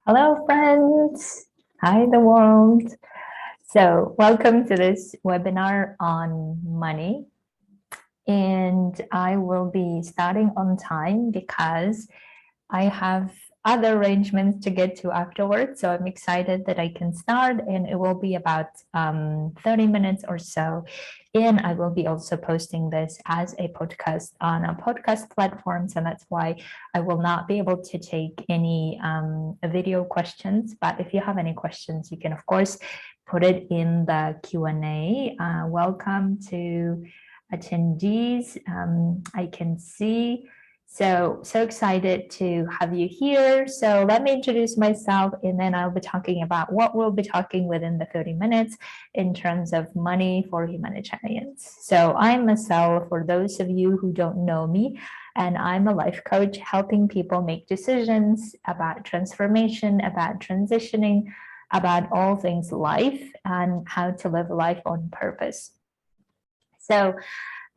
Hello, friends. Hi, the world. So, welcome to this webinar on money. And I will be starting on time because I have other arrangements to get to afterwards. So I'm excited that I can start, and it will be about 30 minutes or so. And I will be also posting this as a podcast on a podcast platform. So that's why I will not be able to take any video questions. But if you have any questions, you can, of course, put it in the Q&A. Welcome to attendees. I can see. So excited to have you here. So let me introduce myself, and then I'll be talking about what we'll be talking within the 30 minutes in terms of money for humanitarians. So I'm Marcel, for those of you who don't know me, and I'm a life coach helping people make decisions about transformation, about transitioning, about all things life and how to live life on purpose. So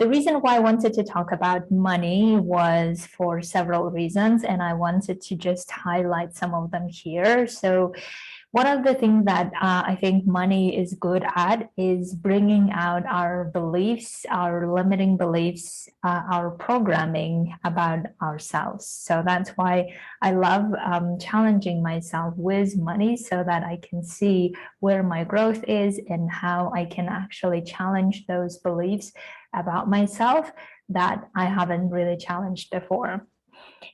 the reason why I wanted to talk about money was for several reasons, and I wanted to just highlight some of them here. So one of the things that I think money is good at is bringing out our beliefs, our limiting beliefs, our programming about ourselves. So that's why I love challenging myself with money so that I can see where my growth is and how I can actually challenge those beliefs about myself that I haven't really challenged before.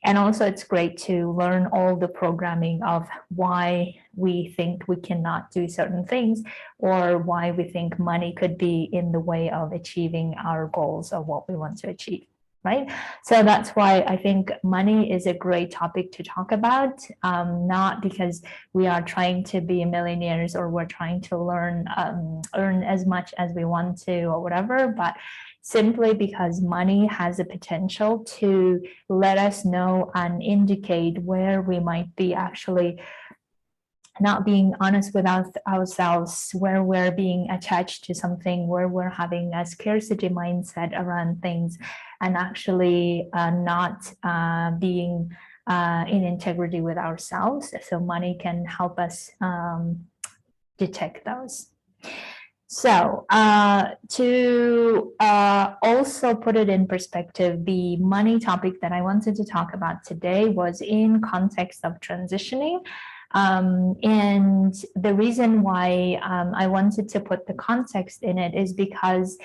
And also it's great to learn all the programming of why we think we cannot do certain things, or why we think money could be in the way of achieving our goals of what we want to achieve. Right. So that's why I think money is a great topic to talk about, not because we are trying to be millionaires or we're trying to earn as much as we want to or whatever, but simply because money has a potential to let us know and indicate where we might be actually not being honest with ourselves, where we're being attached to something, where we're having a scarcity mindset around things, and actually not being in integrity with ourselves. So money can help us detect those. So to also put it in perspective, the money topic that I wanted to talk about today was in context of transitioning. And the reason why I wanted to put the context in it is because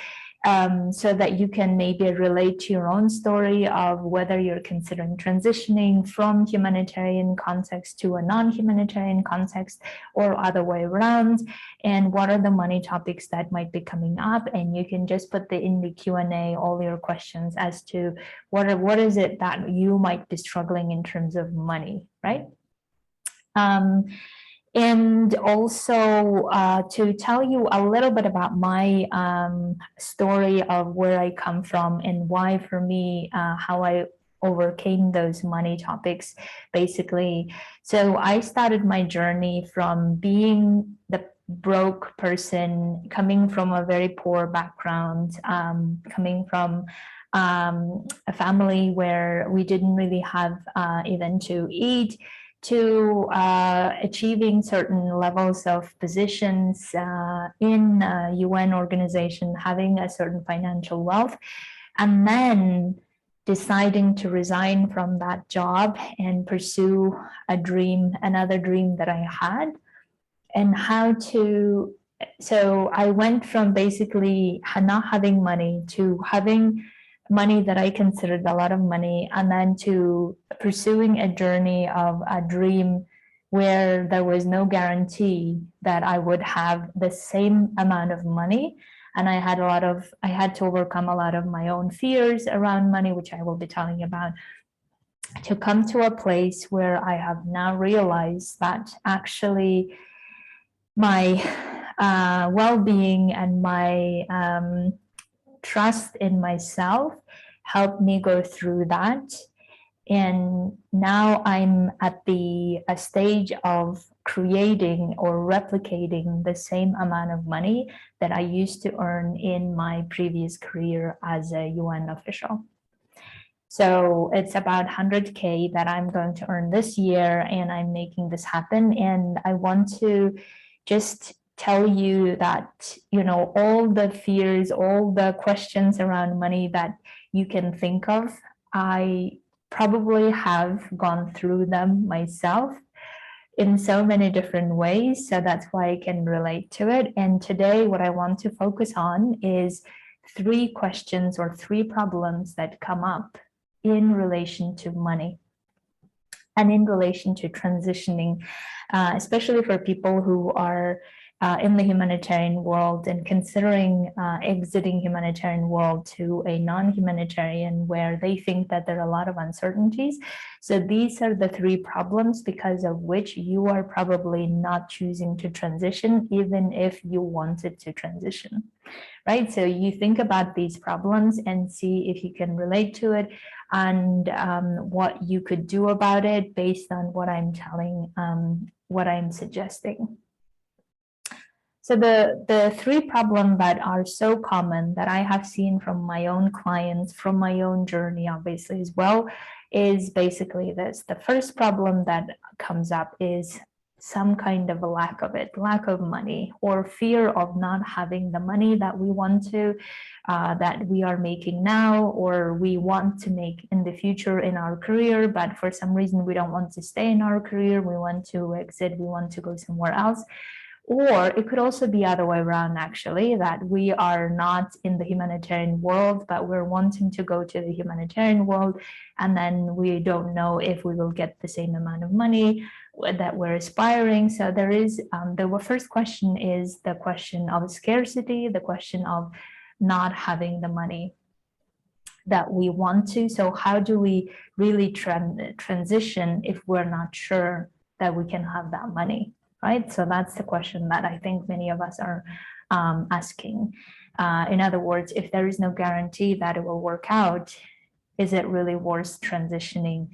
so that you can maybe relate to your own story of whether you're considering transitioning from humanitarian context to a non-humanitarian context or other way around, and what are the money topics that might be coming up. And you can just put in the Q&A all your questions as to what is it that you might be struggling in terms of money, right? And also to tell you a little bit about my story of where I come from and why, for me, how I overcame those money topics, basically. So I started my journey from being the broke person, coming from a very poor background, coming from a family where we didn't really have even to eat, to achieving certain levels of positions in a UN organization, having a certain financial wealth, and then deciding to resign from that job and pursue a dream, another dream that I had, and how to. So I went from basically not having money to having money that I considered a lot of money, and then to pursuing a journey of a dream where there was no guarantee that I would have the same amount of money. And I had to overcome a lot of my own fears around money, which I will be telling you about, to come to a place where I have now realized that actually my well-being and my trust in myself helped me go through that. And now I'm at a stage of creating or replicating the same amount of money that I used to earn in my previous career as a UN official. So it's about 100K that I'm going to earn this year, and I'm making this happen. And I want to just tell you that, all the fears, all the questions around money that you can think of, I probably have gone through them myself in so many different ways. So that's why I can relate to it. And today, what I want to focus on is 3 questions or 3 problems that come up in relation to money and in relation to transitioning, especially for people who are in the humanitarian world and considering exiting humanitarian world to a non-humanitarian, where they think that there are a lot of uncertainties. So these are the 3 problems because of which you are probably not choosing to transition, even if you wanted to transition, right? So you think about these problems and see if you can relate to it, and what you could do about it based on what I'm telling, what I'm suggesting. So the 3 problems that are so common that I have seen from my own clients, from my own journey, obviously, as well, is basically this. The first problem that comes up is some kind of a lack of it, lack of money, or fear of not having the money that we want to, that we are making now, or we want to make in the future in our career, but for some reason we don't want to stay in our career, we want to exit, we want to go somewhere else. Or it could also be other way around, actually, that we are not in the humanitarian world, but we're wanting to go to the humanitarian world, and then we don't know if we will get the same amount of money that we're aspiring. So there is, the first question is the question of scarcity, the question of not having the money that we want to. So how do we really transition if we're not sure that we can have that money? Right? So that's the question that I think many of us are asking. In other words, if there is no guarantee that it will work out, is it really worth transitioning?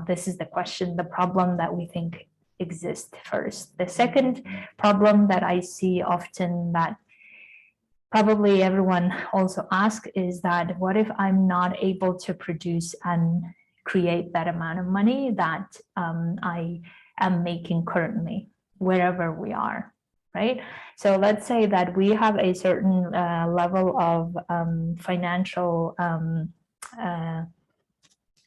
This is the question, the problem that we think exists first. The second problem that I see often that probably everyone also asks is that, what if I'm not able to produce and create that amount of money that I am making currently, wherever we are, right? So let's say that we have a certain level of financial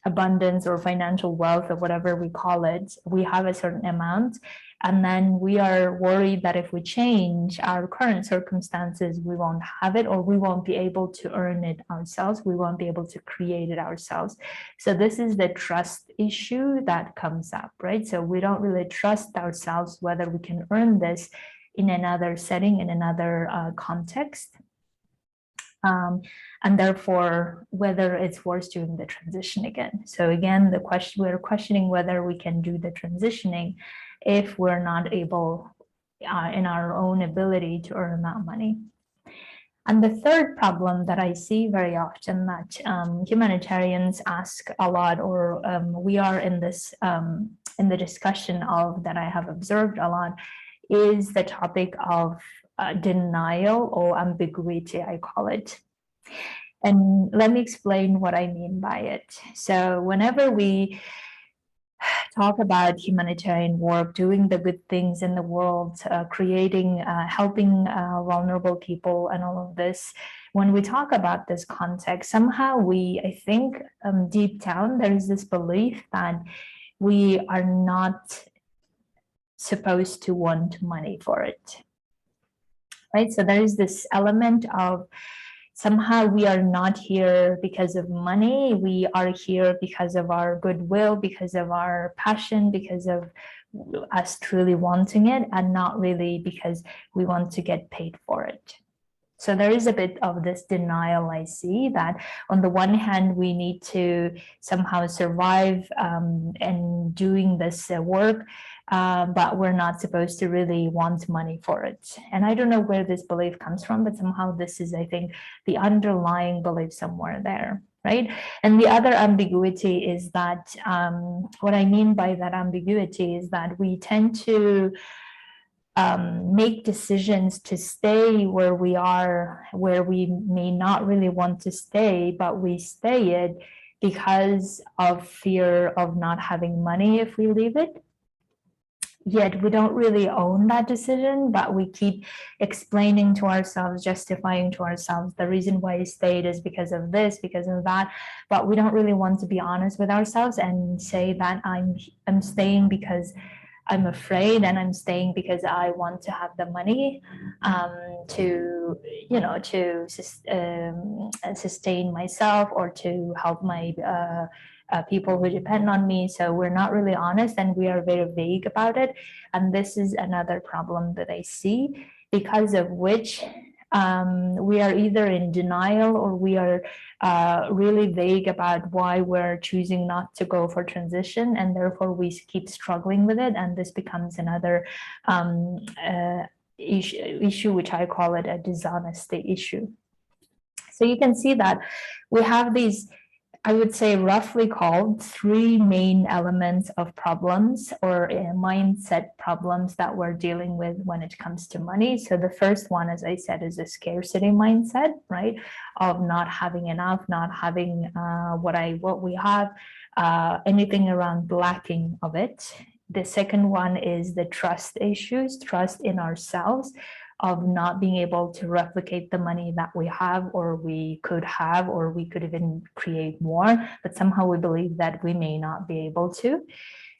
abundance or financial wealth, or whatever we call it. We have a certain amount, and then we are worried that if we change our current circumstances, we won't have it, or we won't be able to earn it ourselves, we won't be able to create it ourselves. So this is the trust issue that comes up, right? So we don't really trust ourselves whether we can earn this in another setting, in another context. And therefore, whether it's worth doing the transition again. So again, the question, we're questioning whether we can do the transitioning if we're not able in our own ability to earn that money. And the third problem that I see very often that humanitarians ask a lot, or we are in this in the discussion of that I have observed a lot, is the topic of denial or ambiguity, I call it. And let me explain what I mean by it. So whenever we talk about humanitarian work, doing the good things in the world, creating, helping vulnerable people and all of this, when we talk about this context, somehow I think deep down, there is this belief that we are not supposed to want money for it, right? So there is this element of somehow we are not here because of money. We are here because of our goodwill, because of our passion, because of us truly wanting it, and not really because we want to get paid for it. So there is a bit of this denial I see, that on the one hand, we need to somehow survive and doing this work, but we're not supposed to really want money for it. And I don't know where this belief comes from, but somehow this is, I think, the underlying belief somewhere there, right? And the other ambiguity is that, what I mean by that ambiguity is that we tend to make decisions to stay where we are, where we may not really want to stay, but we stay it because of fear of not having money if we leave it. Yet we don't really own that decision, but we keep explaining to ourselves, justifying to ourselves the reason why I stayed is because of this, because of that. But we don't really want to be honest with ourselves and say that I'm staying because I'm afraid, and I'm staying because I want to have the money to, to sustain myself, or to help my people who depend on me. So we're not really honest, and we are very vague about it. And this is another problem that I see, because of which we are either in denial, or we are really vague about why we're choosing not to go for transition, and therefore we keep struggling with it. And this becomes another issue, which I call it a dishonesty issue. So you can see that we have these, I would say, roughly called 3 main elements of problems, or mindset problems, that we're dealing with when it comes to money. So the first one, as I said, is a scarcity mindset, right? Of not having enough, not having what we have, anything around lacking of it. The second one is the trust issues, trust in ourselves, of not being able to replicate the money that we have, or we could have, or we could even create more, but somehow we believe that we may not be able to.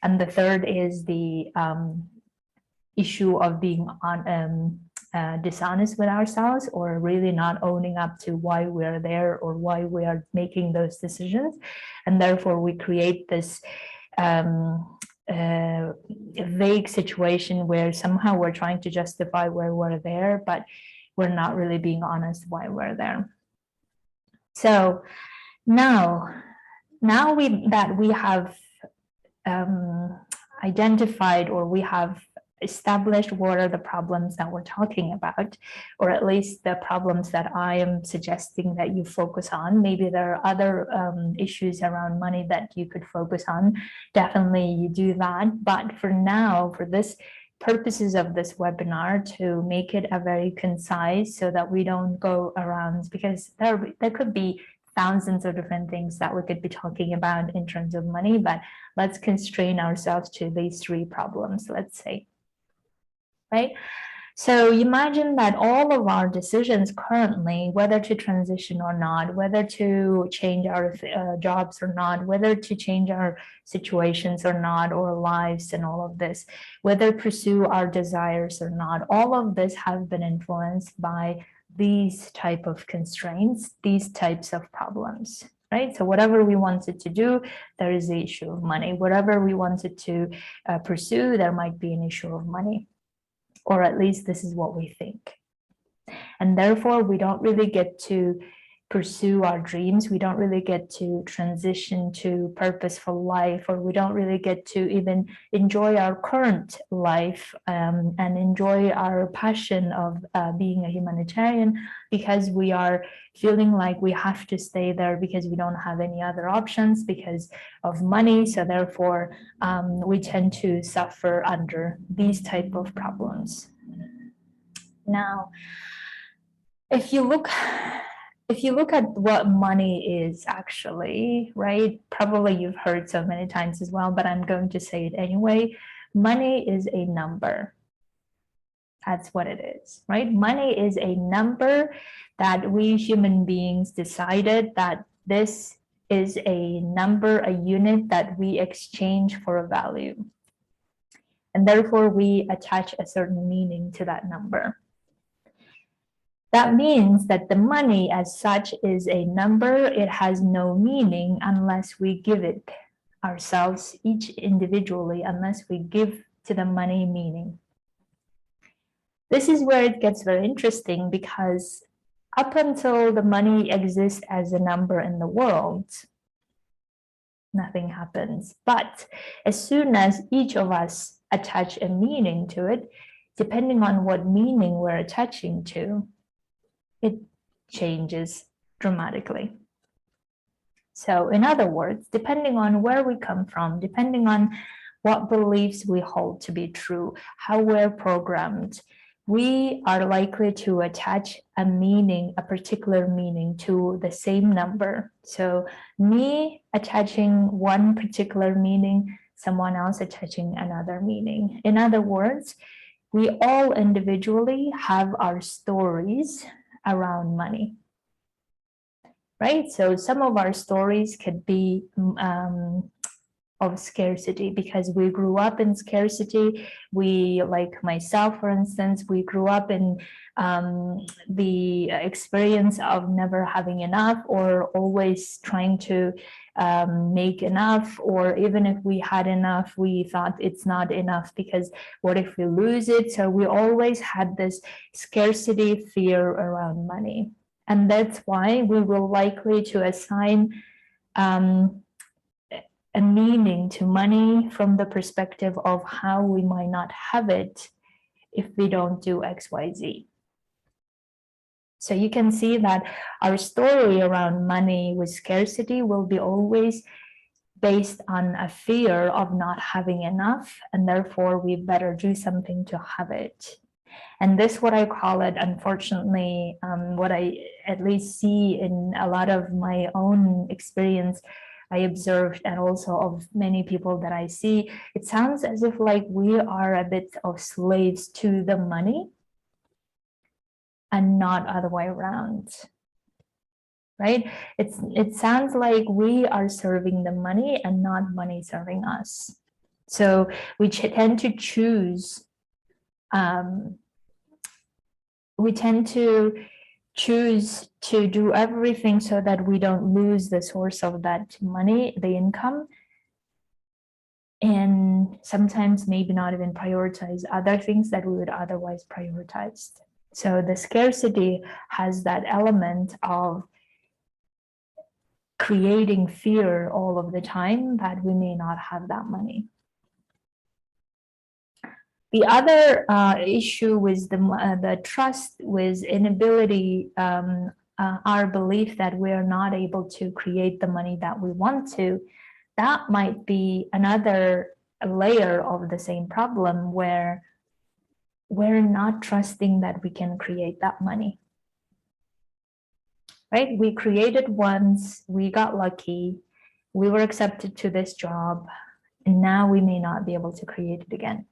And the third is the issue of being dishonest with ourselves, or really not owning up to why we're there, or why we are making those decisions. And therefore we create this vague situation where somehow we're trying to justify where we're there, but we're not really being honest why we're there. So now we have identified, or we have established what are the problems that we're talking about, or at least the problems that I am suggesting that you focus on. Maybe there are other issues around money that you could focus on. Definitely you do that. But for now, for this purposes of this webinar, to make it a very concise, so that we don't go around, because there could be thousands of different things that we could be talking about in terms of money, but let's constrain ourselves to these 3 problems, let's say. Right? So imagine that all of our decisions currently, whether to transition or not, whether to change our jobs or not, whether to change our situations or not, or lives and all of this, whether pursue our desires or not, all of this has been influenced by these type of constraints, these types of problems. Right? So whatever we wanted to do, there is the issue of money. Whatever we wanted to pursue, there might be an issue of money. Or at least this is what we think. And therefore, we don't really get to pursue our dreams. We don't really get to transition to purposeful life, or we don't really get to even enjoy our current life and enjoy our passion of being a humanitarian, because we are feeling like we have to stay there because we don't have any other options because of money. So therefore, we tend to suffer under these type of problems. Now, if you look at what money is actually, right? Probably you've heard so many times as well, but I'm going to say it anyway. Money is a number. That's what it is, right? Money is a number that we human beings decided that this is a number, a unit that we exchange for a value. And therefore we attach a certain meaning to that number. That means that the money as such is a number. It has no meaning unless we give it ourselves, each individually, unless we give to the money meaning. This is where it gets very interesting, because up until the money exists as a number in the world, nothing happens. But as soon as each of us attach a meaning to it, depending on what meaning we're attaching to, it changes dramatically. So in other words, depending on where we come from, depending on what beliefs we hold to be true, how we're programmed, we are likely to attach a meaning, a particular meaning to the same number. So me attaching one particular meaning, someone else attaching another meaning. In other words, we all individually have our stories around money, right? So some of our stories could be of scarcity because we grew up in scarcity. We, like myself, for instance, we grew up in the experience of never having enough or always trying to make enough, or even if we had enough, we thought it's not enough because what if we lose it? So we always had this scarcity fear around money. And that's why we will likely to assign a meaning to money from the perspective of how we might not have it if we don't do XYZ. So you can see that our story around money with scarcity will be always based on a fear of not having enough, and therefore we better do something to have it. And this, what I call it, unfortunately, what I at least see in a lot of my own experience, I observed, and also of many people that I see, it sounds as if like we are a bit of slaves to the money and not other way around, right? It sounds like we are serving the money and not money serving us. So we tend to choose, choose to do everything so that we don't lose the source of that money, the income, and sometimes maybe not even prioritize other things that we would otherwise prioritize. So the scarcity has that element of creating fear all of the time that we may not have that money. The other issue with the trust, with inability, our belief that we are not able to create the money that we want to, that might be another layer of the same problem where we're not trusting that we can create that money, right? We created once, we got lucky, we were accepted to this job, and now we may not be able to create it again.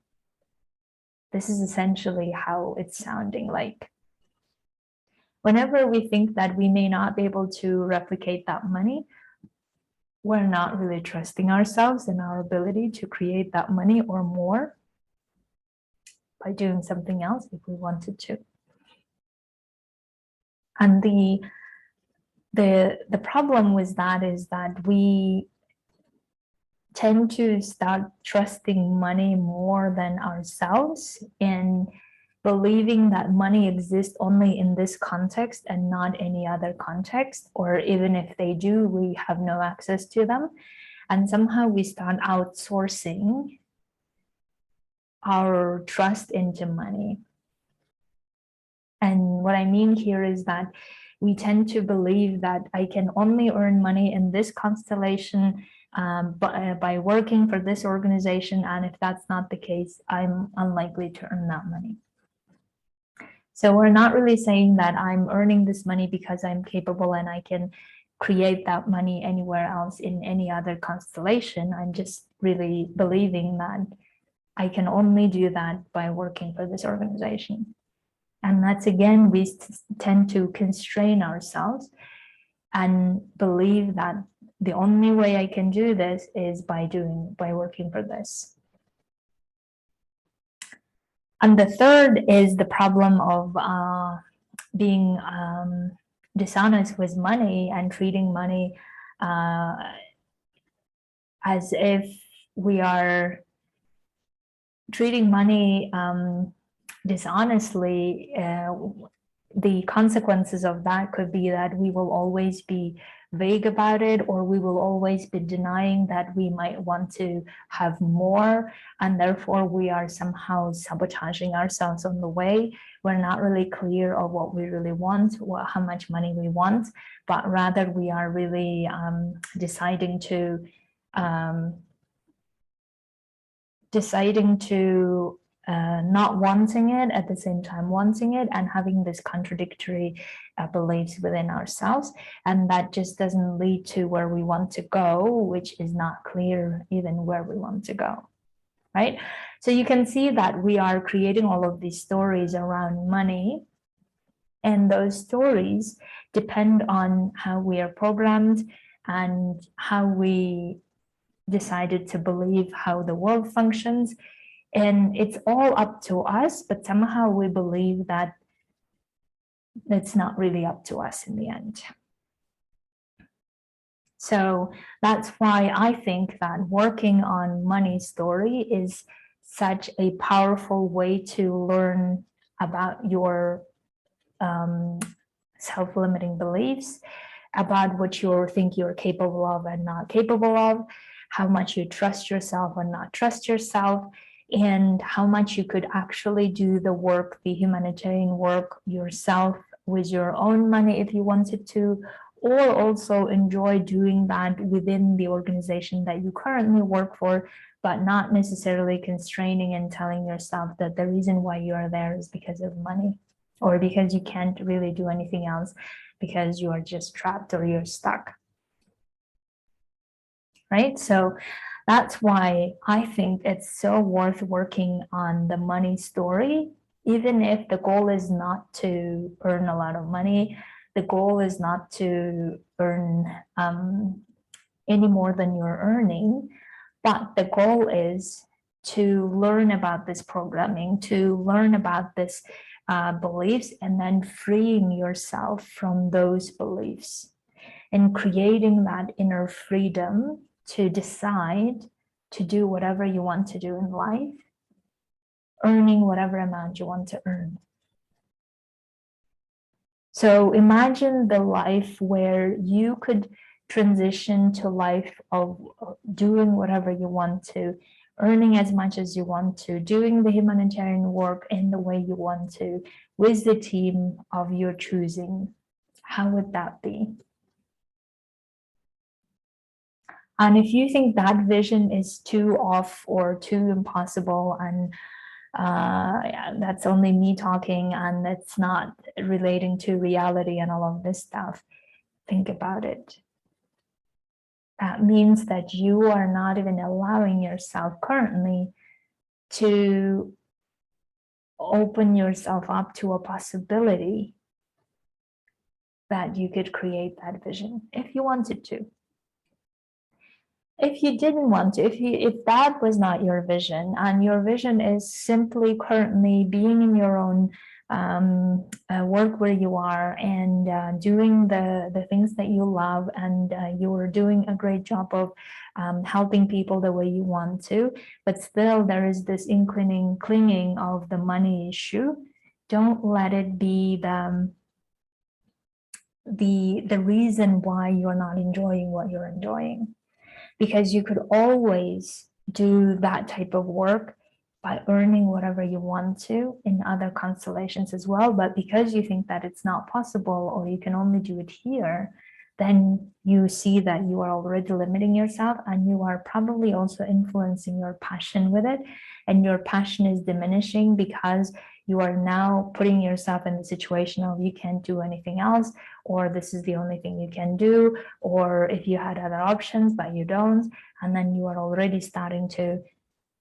This is essentially how it's sounding like. Whenever we think that we may not be able to replicate that money, we're not really trusting ourselves and our ability to create that money or more by doing something else if we wanted to. And the problem with that is that we tend to start trusting money more than ourselves and believing that money exists only in this context and not any other context, or even if they do, we have no access to them. And somehow we start outsourcing our trust into money. And what I mean here is that we tend to believe that I can only earn money in this constellation by working for this organization, and if that's not the case, I'm unlikely to earn that money. So we're not really saying that I'm earning this money because I'm capable and I can create that money anywhere else in any other constellation. I'm just really believing that I can only do that by working for this organization. And that's, again, we tend to constrain ourselves and believe that the only way I can do this is by working for this. And the third is the problem of being dishonest with money and treating money as if we are treating money dishonestly. The consequences of that could be that we will always be vague about it, or we will always be denying that we might want to have more, and therefore we are somehow sabotaging ourselves on the way. We're not really clear of what we really want, how much money we want, but rather we are really deciding to not wanting it, at the same time wanting it, and having this contradictory beliefs within ourselves. And that just doesn't lead to where we want to go, which is not clear even where we want to go, right? So you can see that we are creating all of these stories around money, and those stories depend on how we are programmed and how we decided to believe how the world functions. And it's all up to us, but somehow we believe that it's not really up to us in the end. So that's why I think that working on money story is such a powerful way to learn about your self-limiting beliefs, about what you think you're capable of and not capable of, how much you trust yourself or not trust yourself, and how much you could actually do the work, the humanitarian work yourself with your own money if you wanted to, or also enjoy doing that within the organization that you currently work for, but not necessarily constraining and telling yourself that the reason why you are there is because of money, or because you can't really do anything else because you are just trapped or you're stuck, right? So that's why I think it's so worth working on the money story, even if the goal is not to earn a lot of money. The goal is not to earn any more than you're earning, but the goal is to learn about this programming, to learn about this beliefs, and then freeing yourself from those beliefs and creating that inner freedom to decide to do whatever you want to do in life, earning whatever amount you want to earn. So imagine the life where you could transition to life of doing whatever you want to, earning as much as you want to, doing the humanitarian work in the way you want to, with the team of your choosing. How would that be? And if you think that vision is too off or too impossible, and yeah, that's only me talking and it's not relating to reality and all of this stuff, think about it. That means that you are not even allowing yourself currently to open yourself up to a possibility that you could create that vision if you wanted to. If you didn't want to, if that was not your vision, and your vision is simply currently being in your own work where you are and doing the things that you love, and you are doing a great job of helping people the way you want to, but still there is this clinging of the money issue, don't let it be the reason why you're not enjoying what you're enjoying. Because you could always do that type of work by earning whatever you want to in other constellations as well. But because you think that it's not possible, or you can only do it here, then you see that you are already limiting yourself, and you are probably also influencing your passion with it. And your passion is diminishing because you are now putting yourself in the situation of you can't do anything else, or this is the only thing you can do, or if you had other options but you don't, and then you are already starting to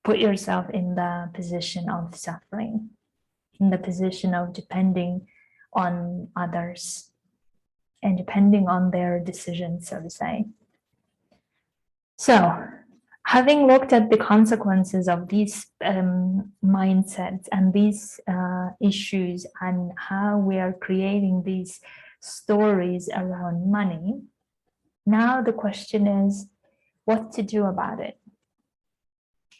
put yourself in the position of suffering, in the position of depending on others and depending on their decisions, so to say. So having looked at the consequences of these mindsets and these issues, and how we are creating these stories around money, now the question is what to do about it,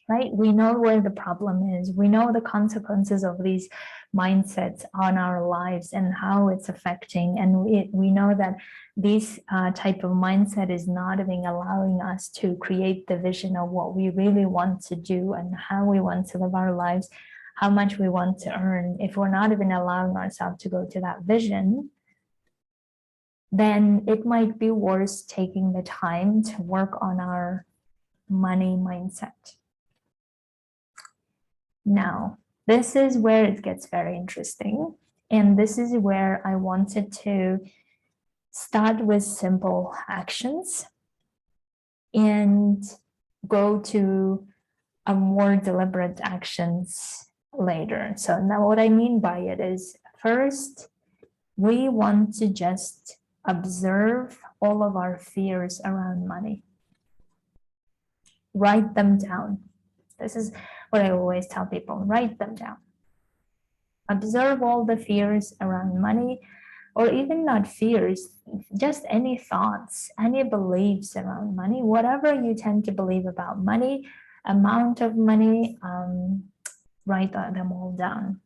right? We know where the problem is. We know the consequences of these mindsets on our lives and how it's affecting. And we know that this type of mindset is not even allowing us to create the vision of what we really want to do and how we want to live our lives, how much we want to earn. If we're not even allowing ourselves to go to that vision, then it might be worth taking the time to work on our money mindset. Now, This is where it gets very interesting. And this is where I wanted to start with simple actions and go to a more deliberate actions later. So now what I mean by it is, first, we want to just observe all of our fears around money. Write them down. This is what I always tell people, write them down. Observe all the fears around money, or even not fears, just any thoughts, any beliefs around money, whatever you tend to believe about money, amount of money, write them all down.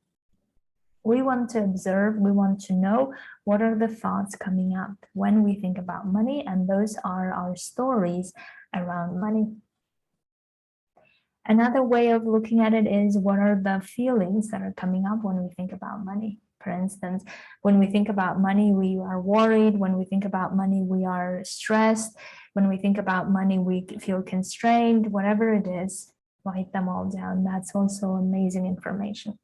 We want to observe, we want to know what are the thoughts coming up when we think about money, and those are our stories around money. Another way of looking at it is, what are the feelings that are coming up when we think about money? For instance, when we think about money, we are worried. When we think about money, we are stressed. When we think about money, we feel constrained. Whatever it is, write them all down. That's also amazing information.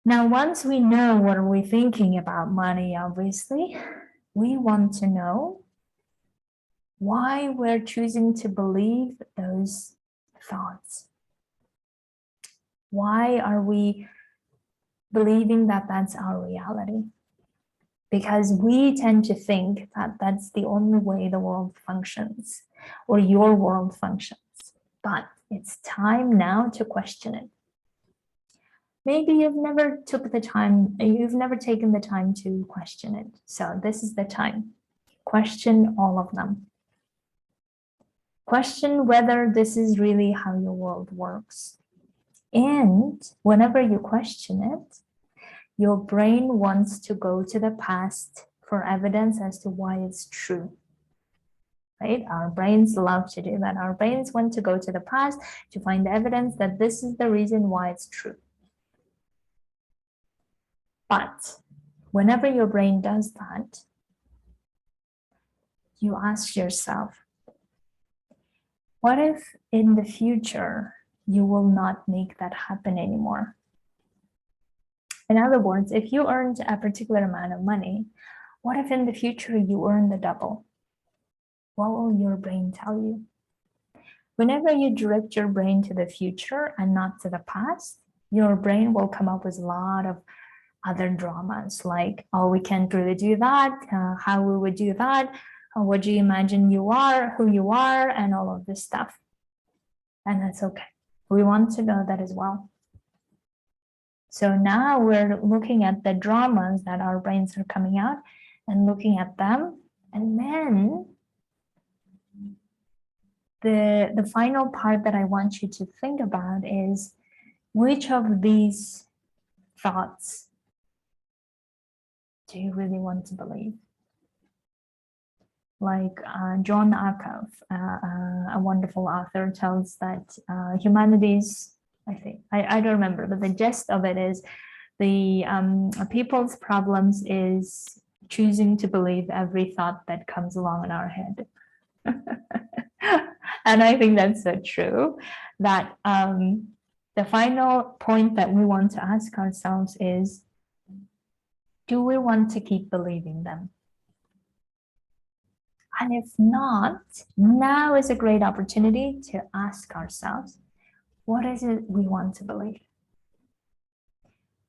Now, once we know what are we thinking about money, obviously, we want to know why we're choosing to believe those thoughts. Why are we believing that that's our reality? Because we tend to think that that's the only way the world functions, or your world functions. But it's time now to question it. Maybe you've never taken the time to question it. So this is the time. Question all of them. Question whether this is really how your world works. And whenever you question it, your brain wants to go to the past for evidence as to why it's true. Right? Our brains love to do that. Our brains want to go to the past to find evidence that this is the reason why it's true. But whenever your brain does that, you ask yourself, what if in the future you will not make that happen anymore? In other words, if you earned a particular amount of money, what if in the future you earn the double? What will your brain tell you? Whenever you direct your brain to the future and not to the past, your brain will come up with a lot of other dramas, like, oh, we can't really do that, how we would do that, what do you imagine you are, who you are, and all of this stuff. And that's okay. We want to know that as well. So now we're looking at the dramas that our brains are coming out and looking at them. And then the final part that I want you to think about is, which of these thoughts do you really want to believe? Like Jon Acuff, a wonderful author, tells that humanity's, I don't remember, but the gist of it is the people's problems is choosing to believe every thought that comes along in our head. And I think that's so true, that the final point that we want to ask ourselves is, do we want to keep believing them? And if not, now is a great opportunity to ask ourselves, what is it we want to believe?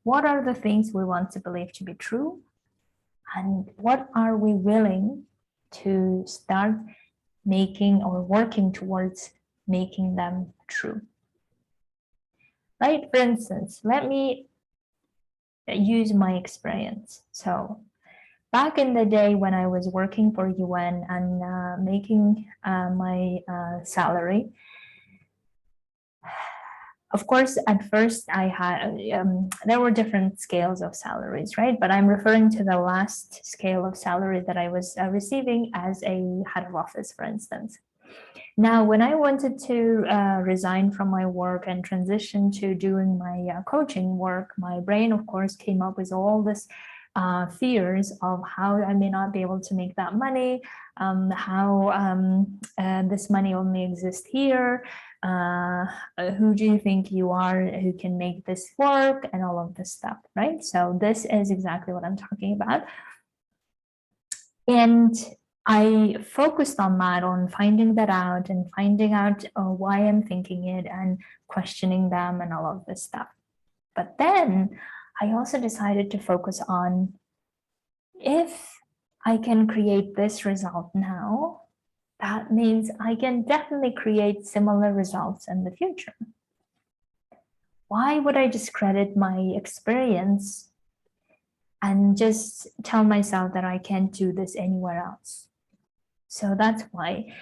What are the things we want to believe to be true? And what are we willing to start making or working towards making them true? Right? For instance, let me use my experience. So back in the day when I was working for UN and making my salary, of course, at first I had, there were different scales of salaries, right? But I'm referring to the last scale of salary that I was receiving as a head of office, for instance. Now, when I wanted to resign from my work and transition to doing my coaching work, my brain, of course, came up with all this fears of how I may not be able to make that money, how this money only exists here, who do you think you are who can make this work, and all of this stuff, right? So this is exactly what I'm talking about. And I focused on that, on finding that out and finding out why I'm thinking it and questioning them and all of this stuff. But then I also decided to focus on, if I can create this result now, that means I can definitely create similar results in the future. Why would I discredit my experience and just tell myself that I can't do this anywhere else? So that's why,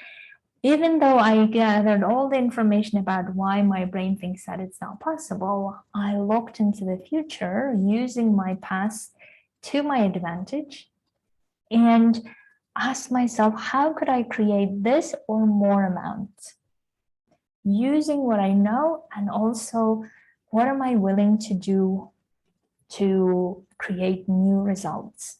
even though I gathered all the information about why my brain thinks that it's not possible, I looked into the future using my past to my advantage and asked myself, how could I create this or more amount? Using what I know, and also what am I willing to do to create new results?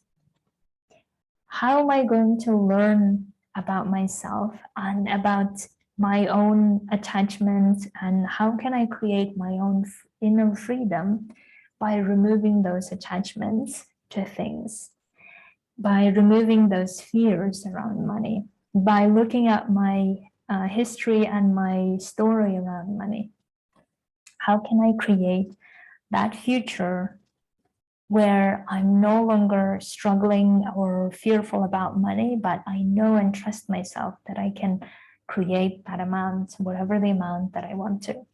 How am I going to learn about myself and about my own attachments, and how can I create my own inner freedom by removing those attachments to things, by removing those fears around money, by looking at my history and my story around money? How can I create that future where I'm no longer struggling or fearful about money, but I know and trust myself that I can create that amount, whatever the amount that I want to,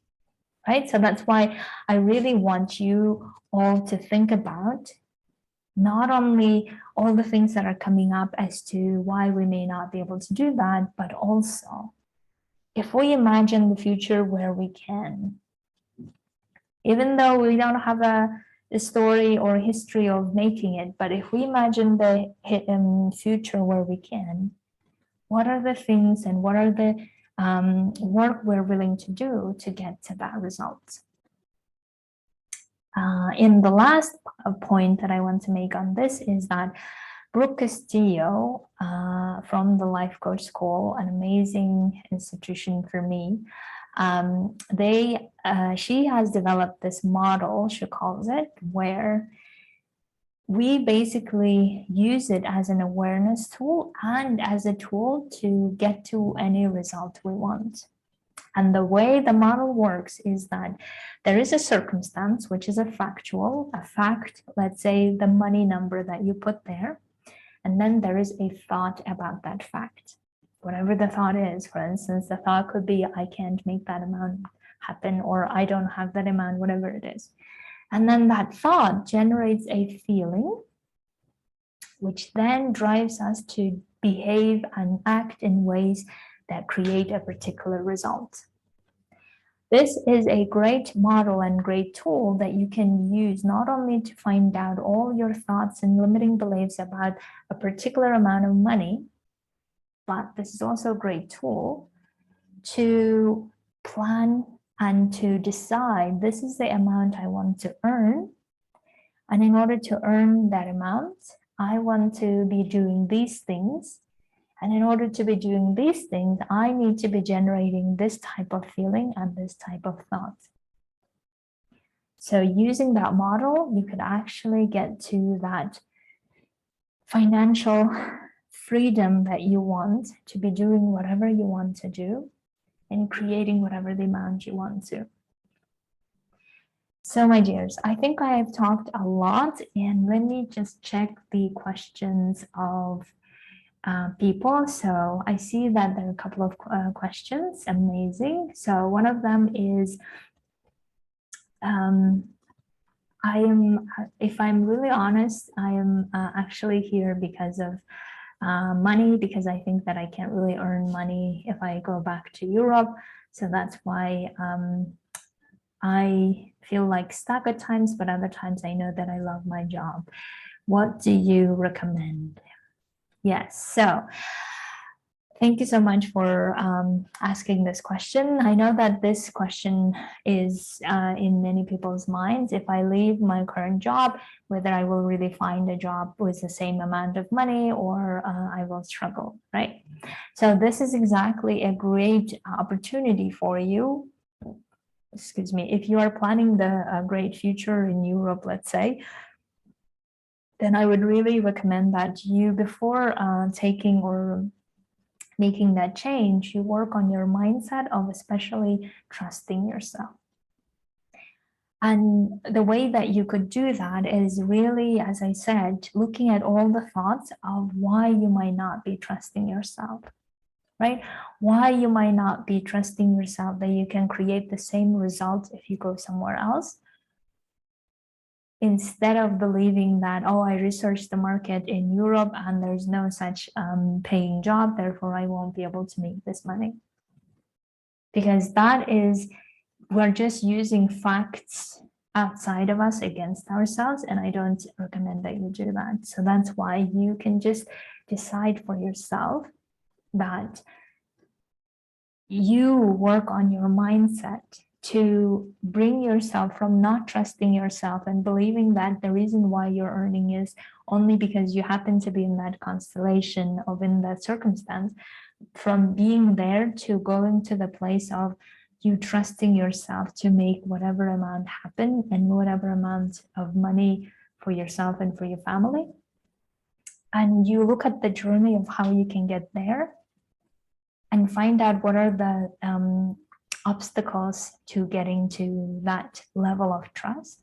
right? So that's why I really want you all to think about not only all the things that are coming up as to why we may not be able to do that, but also if we imagine the future where we can, even though we don't have a story or history of making it, but if we imagine the future where we can, what are the things and what are the work we're willing to do to get to that result? In the last point that I want to make on this is that Brooke Castillo from the Life Coach School, an amazing institution for me, she has developed this model, she calls it, where we basically use it as an awareness tool and as a tool to get to any result we want. And the way the model works is that there is a circumstance, which is a fact, let's say the money number that you put there, and then there is a thought about that fact. Whatever the thought is, for instance, the thought could be, I can't make that amount happen, or I don't have that amount, whatever it is. And then that thought generates a feeling, which then drives us to behave and act in ways that create a particular result. This is a great model and great tool that you can use not only to find out all your thoughts and limiting beliefs about a particular amount of money, but this is also a great tool to plan and to decide, this is the amount I want to earn. And in order to earn that amount, I want to be doing these things. And in order to be doing these things, I need to be generating this type of feeling and this type of thought. So using that model, you could actually get to that financial freedom that you want, to be doing whatever you want to do and creating whatever the amount you want to. So my dears, I think I have talked a lot, and let me just check the questions of people. So I see that there are a couple of questions. Amazing. So one of them is, if I'm really honest, I am actually here because of money, because I think that I can't really earn money if I go back to Europe. So that's why I feel like stuck at times, but other times I know that I love my job. What do you recommend? Yes, so Thank you so much for asking this question. I know that this question is in many people's minds. If I leave my current job, whether I will really find a job with the same amount of money or I will struggle, right? So this is exactly a great opportunity for you. Excuse me, if you are planning the great future in Europe, let's say, then I would really recommend that you, before taking or making that change, you work on your mindset of especially trusting yourself. And the way that you could do that is really, as I said, looking at all the thoughts of why you might not be trusting yourself, right? Why you might not be trusting yourself that you can create the same results if you go somewhere else. Instead of believing that, oh, I researched the market in Europe and there's no such paying job, therefore I won't be able to make this money. Because that is, we're just using facts outside of us against ourselves, and I don't recommend that you do that. So that's why you can just decide for yourself that you work on your mindset to bring yourself from not trusting yourself and believing that the reason why you're earning is only because you happen to be in that constellation of in that circumstance, from being there to going to the place of you trusting yourself to make whatever amount happen and whatever amount of money for yourself and for your family. And you look at the journey of how you can get there and find out what are the obstacles to getting to that level of trust,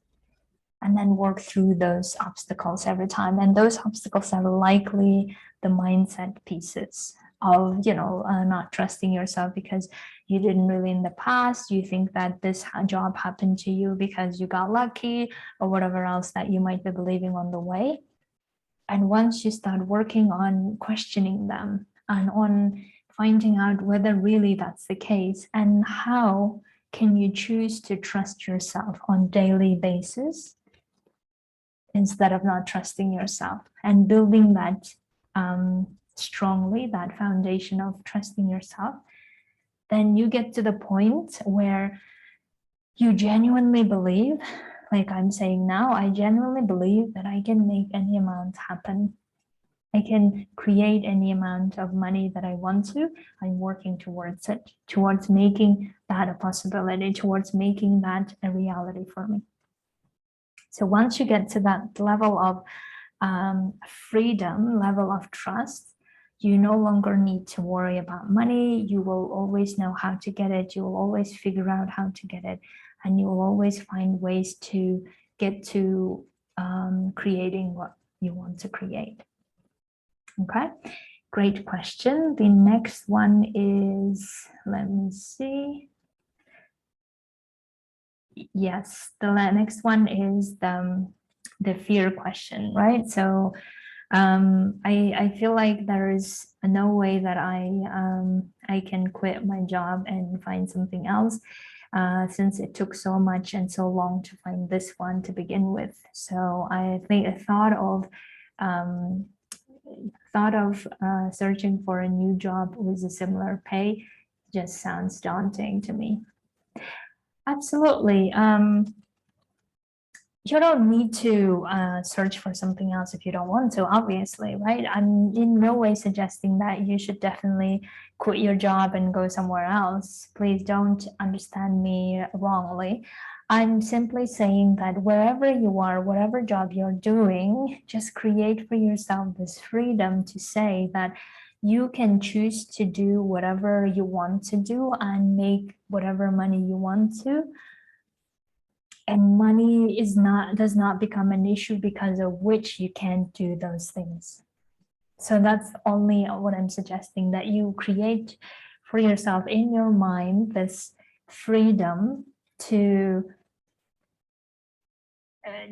and then work through those obstacles every time. And those obstacles are likely the mindset pieces of, not trusting yourself because you didn't really in the past. You think that this job happened to you because you got lucky or whatever else that you might be believing on the way. And once you start working on questioning them and on finding out whether really that's the case and how can you choose to trust yourself on daily basis instead of not trusting yourself, and building that strongly, that foundation of trusting yourself, then you get to the point where you genuinely believe, like I'm saying now, I genuinely believe that I can make any amount happen. I can create any amount of money that I want to. I'm working towards it, towards making that a possibility, towards making that a reality for me. So once you get to that level of freedom, level of trust, you no longer need to worry about money. You will always know how to get it. You will always figure out how to get it. And you will always find ways to get to creating what you want to create. Okay, great question. The next one is, let me see. Yes, the next one is the fear question, right? So I feel like there is no way that I can quit my job and find something else since it took so much and so long to find this one to begin with. So I think a thought of searching for a new job with a similar pay just sounds daunting to me. Absolutely. You don't need to search for something else if you don't want to, obviously, right? I'm in no way suggesting that you should definitely quit your job and go somewhere else. Please don't understand me wrongly. I'm simply saying that wherever you are, whatever job you're doing, just create for yourself this freedom to say that you can choose to do whatever you want to do and make whatever money you want to. And money does not become an issue because of which you can't do those things. So that's only what I'm suggesting, that you create for yourself in your mind this freedom to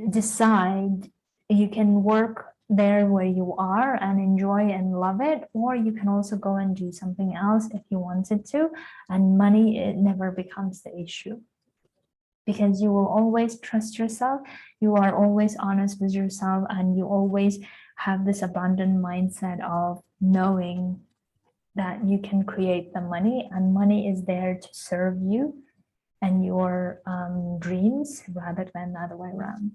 decide. You can work there where you are and enjoy and love it, or you can also go and do something else if you wanted to, and money, it never becomes the issue. Because you will always trust yourself, you are always honest with yourself, and you always have this abundant mindset of knowing that you can create the money, and money is there to serve you and your dreams rather than the other way around.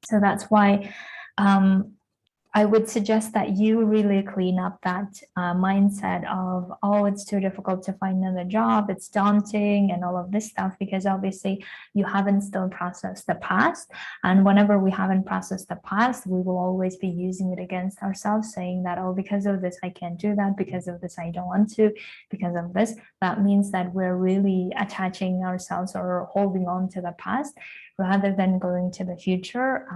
So that's why I would suggest that you really clean up that mindset of, oh, it's too difficult to find another job, it's daunting and all of this stuff, because obviously you haven't still processed the past. And whenever we haven't processed the past, we will always be using it against ourselves, saying that, oh, because of this, I can't do that. Because of this, I don't want to. Because of this, that means that we're really attaching ourselves or holding on to the past rather than going to the future.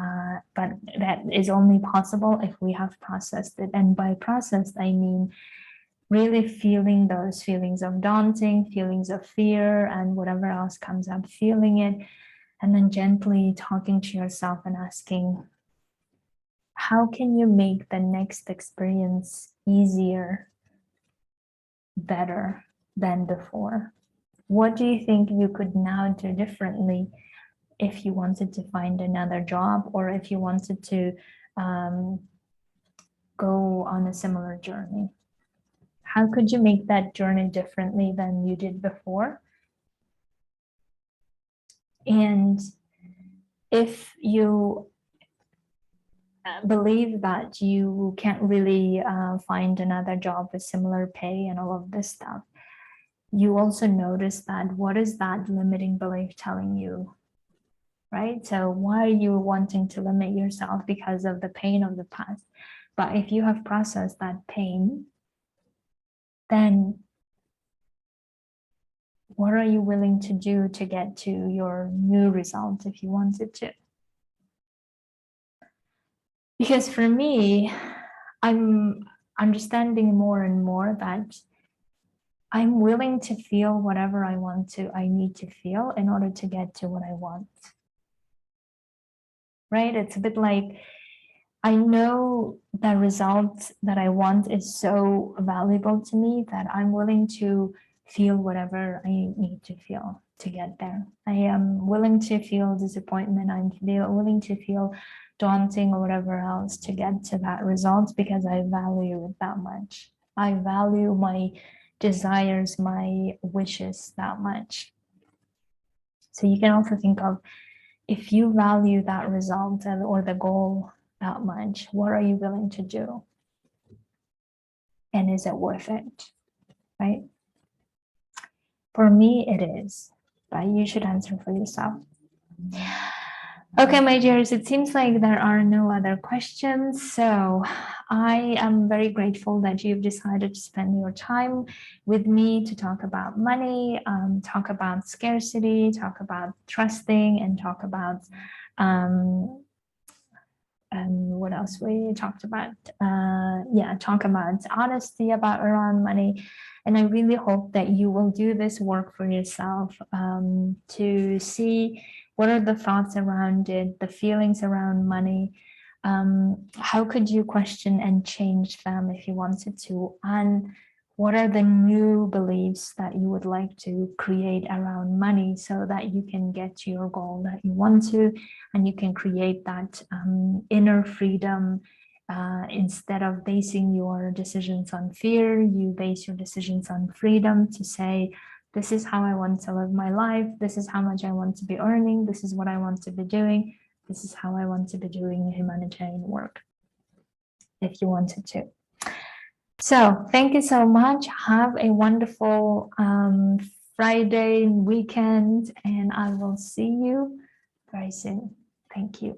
But that is only possible if we have processed it. And by processed, I mean really feeling those feelings of daunting, feelings of fear, and whatever else comes up, feeling it, and then gently talking to yourself and asking, how can you make the next experience easier, better than before? What do you think you could now do differently if you wanted to find another job, or if you wanted to go on a similar journey? How could you make that journey differently than you did before? And if you believe that you can't really find another job with similar pay and all of this stuff, you also notice that what is that limiting belief telling you? Right? So why are you wanting to limit yourself? Because of the pain of the past. But if you have processed that pain, then what are you willing to do to get to your new result if you wanted to? Because for me, I'm understanding more and more that I'm willing to feel whatever I need to feel in order to get to what I want. Right? It's a bit like, I know the result that I want is so valuable to me that I'm willing to feel whatever I need to feel to get there. I am willing to feel disappointment. I'm willing to feel daunting or whatever else to get to that result, because I value it that much. I value my desires, my wishes that much. So you can also think of, if you value that result or the goal that much, what are you willing to do? And is it worth it? Right? For me, it is, but you should answer for yourself. Okay, my dears, it seems like there are no other questions. So I am very grateful that you've decided to spend your time with me to talk about money, talk about scarcity, talk about trusting, and talk about what else we talked about? Talk about honesty around money. And I really hope that you will do this work for yourself to see what are the thoughts around it, the feelings around money. How could you question and change them if you wanted to? And what are the new beliefs that you would like to create around money so that you can get to your goal that you want to, and you can create that inner freedom. Instead of basing your decisions on fear, you base your decisions on freedom to say, this is how I want to live my life. This is how much I want to be earning. This is what I want to be doing. This is how I want to be doing humanitarian work, if you wanted to. So thank you so much. Have a wonderful Friday weekend, and I will see you very soon. Thank you.